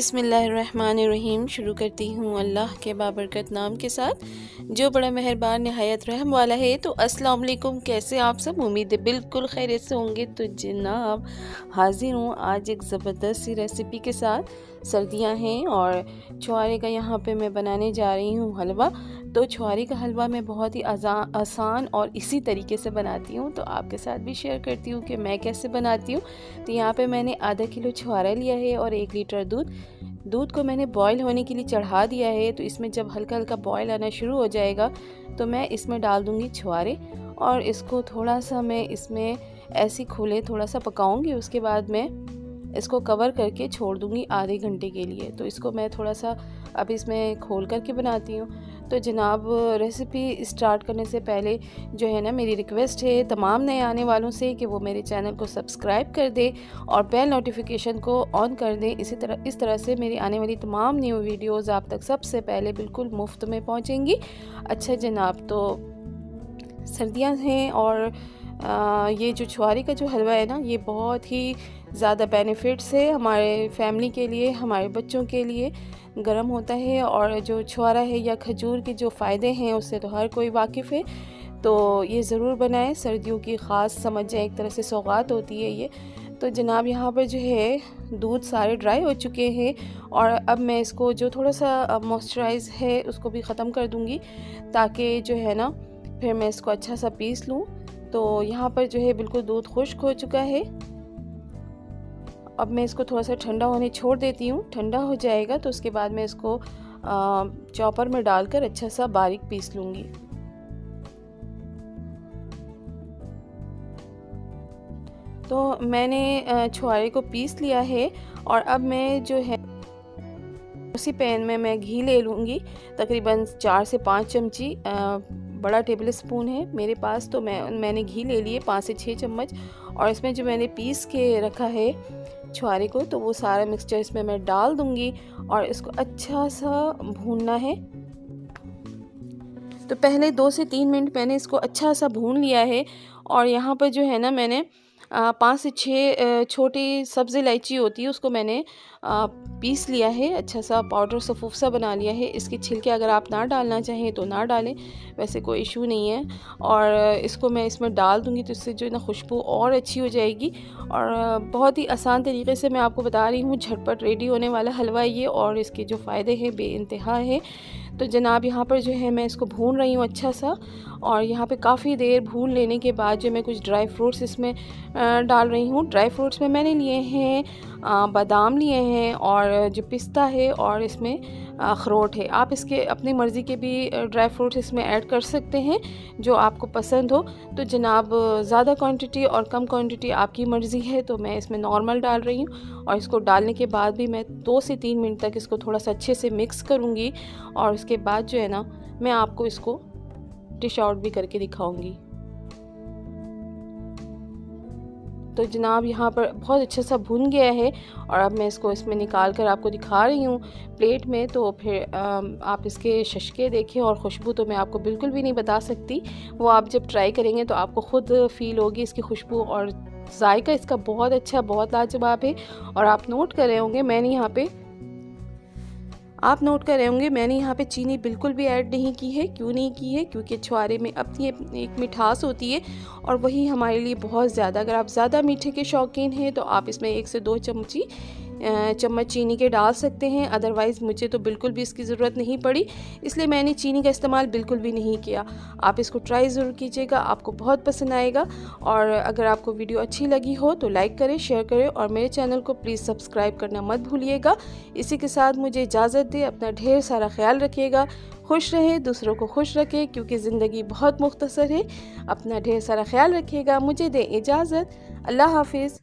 बिस्मिल्लाहिर्रहमानिर्रहीम। शुरू करती हूँ अल्लाह के बाबरकत नाम के साथ जो बड़ा मेहरबान नहायत रहम वाला है। तो अस्सलाम वालेकुम, कैसे आप सब? उम्मीद है बिल्कुल खैरियत से होंगे। तो जनाब हाजिर हूँ आज एक ज़बरदस्त सी रेसिपी के साथ। सर्दियाँ हैं और छुआरे का यहाँ पे मैं बनाने जा रही हूँ हलवा। तो छुआरे का हलवा मैं बहुत ही आसान और इसी तरीके से बनाती हूँ, तो आपके साथ भी शेयर करती हूँ कि मैं कैसे बनाती हूँ। तो यहाँ पे मैंने आधा किलो छुआरा लिया है और 1 लीटर दूध को मैंने बॉईल होने के लिए चढ़ा दिया है। तो इसमें जब हल्का हल्का बॉईल आना शुरू हो जाएगा तो मैं इसमें डाल दूँगी छुआरे और इसको थोड़ा सा मैं इसमें ऐसी खोले थोड़ा सा पकाऊंगी। उसके बाद मैं इसको कवर करके छोड़ दूँगी आधे घंटे के लिए। तो इसको मैं थोड़ा सा अब इसमें खोल करके बनाती हूँ। तो जनाब रेसिपी स्टार्ट करने से पहले जो है ना, मेरी रिक्वेस्ट है तमाम नए आने वालों से कि वो मेरे चैनल को सब्सक्राइब कर दे और बेल नोटिफिकेशन को ऑन कर दें। इस तरह से मेरी आने वाली तमाम न्यू वीडियोस आप तक सबसे पहले बिल्कुल मुफ्त में पहुंचेंगी। अच्छा जनाब, तो सर्दियां हैं और ये जो छुआरे का जो हलवा है ना, ये बहुत ही ज़्यादा बेनिफिट्स है हमारे फैमिली के लिए, हमारे बच्चों के लिए। गर्म होता है और जो छुआरा है या खजूर के जो फ़ायदे हैं उससे तो हर कोई वाकिफ़ है। तो ये ज़रूर बनाएं, सर्दियों की ख़ास समझ जाए, एक तरह से सौगात होती है ये। तो जनाब यहाँ पर जो है दूध सारे ड्राई हो चुके हैं और अब मैं इसको जो थोड़ा सा मॉइस्चराइज़ है उसको भी ख़त्म कर दूँगी, ताकि जो है ना फिर मैं इसको अच्छा सा पीस लूँ। तो यहाँ पर जो है बिल्कुल दूध खुश्क हो चुका है। अब मैं इसको थोड़ा सा ठंडा होने छोड़ देती हूँ। ठंडा हो जाएगा तो उसके बाद मैं इसको चॉपर में डालकर अच्छा सा बारीक पीस लूँगी। तो मैंने छुआरे को पीस लिया है और अब मैं जो है उसी पैन में मैं घी ले लूँगी, तकरीबन 4 से 5 चमची। बड़ा टेबल स्पून है मेरे पास, तो मैंने घी ले लिए 5 से 6 चम्मच। और इसमें जो मैंने पीस के रखा है छुआरे को, तो वो सारा मिक्सचर इसमें मैं डाल दूँगी और इसको अच्छा सा भूनना है। तो पहले 2 से 3 मिनट मैंने इसको अच्छा सा भून लिया है। और यहाँ पर जो है ना, मैंने 5 से 6 छोटी सब्ज़ इलायची होती है उसको मैंने पीस लिया है, अच्छा सा पाउडर सफ़ूफ सा बना लिया है। इसके छिलके अगर आप ना डालना चाहें तो ना डालें, वैसे कोई इशू नहीं है। और इसको मैं इसमें डाल दूँगी तो इससे जो है ना खुशबू और अच्छी हो जाएगी। और बहुत ही आसान तरीके से मैं आपको बता रही हूँ, झटपट रेडी होने वाला हलवा ये, और इसके जो फ़ायदे हैं बेइंतहा है। तो जनाब यहाँ पर जो है मैं इसको भून रही हूँ अच्छा सा। और यहाँ पे काफ़ी देर भून लेने के बाद जो मैं कुछ ड्राई फ्रूट्स इसमें डाल रही हूँ। ड्राई फ्रूट्स में मैंने लिए हैं बादाम लिए हैं और जो पिस्ता है और इसमें अखरोट है। आप इसके अपनी मर्ज़ी के भी ड्राई फ्रूट्स इसमें ऐड कर सकते हैं जो आपको पसंद हो। तो जनाब ज़्यादा क्वांटिटी और कम क्वांटिटी आपकी मर्ज़ी है, तो मैं इसमें नॉर्मल डाल रही हूँ। और इसको डालने के बाद भी मैं 2 से 3 मिनट तक इसको थोड़ा सा अच्छे से मिक्स करूँगी। और उसके बाद जो है ना, मैं आपको इसको डिश आउट भी करके दिखाऊंगी। तो जनाब यहाँ पर बहुत अच्छा सा भुन गया है और अब मैं इसको इसमें निकाल कर आपको दिखा रही हूँ प्लेट में। तो फिर आप इसके शशके देखें और खुशबू तो मैं आपको बिल्कुल भी नहीं बता सकती, वो आप जब ट्राई करेंगे तो आपको ख़ुद फील होगी इसकी खुशबू। और जायका इसका बहुत अच्छा, बहुत लाजवाब है। और आप नोट कर रहे होंगे मैंने यहाँ पे चीनी बिल्कुल भी ऐड नहीं की है। क्यों नहीं की है? क्योंकि छुआरे में अपनी एक मिठास होती है और वही हमारे लिए बहुत ज़्यादा, अगर आप ज़्यादा मीठे के शौकीन हैं तो आप इसमें 1 से 2 चम्मच चीनी के डाल सकते हैं। अदरवाइज़ मुझे तो बिल्कुल भी इसकी ज़रूरत नहीं पड़ी, इसलिए मैंने चीनी का इस्तेमाल बिल्कुल भी नहीं किया। आप इसको ट्राई ज़रूर कीजिएगा, आपको बहुत पसंद आएगा। और अगर आपको वीडियो अच्छी लगी हो तो लाइक करें, शेयर करें और मेरे चैनल को प्लीज़ सब्सक्राइब करना मत भूलिएगा। इसी के साथ मुझे इजाज़त दें, अपना ढेर सारा ख्याल रखिएगा, खुश रहें, दूसरों को खुश रखें, क्योंकि ज़िंदगी बहुत मुख्तसर है। अपना ढेर सारा ख्याल रखिएगा। मुझे दें इजाज़त। अल्लाह हाफिज़।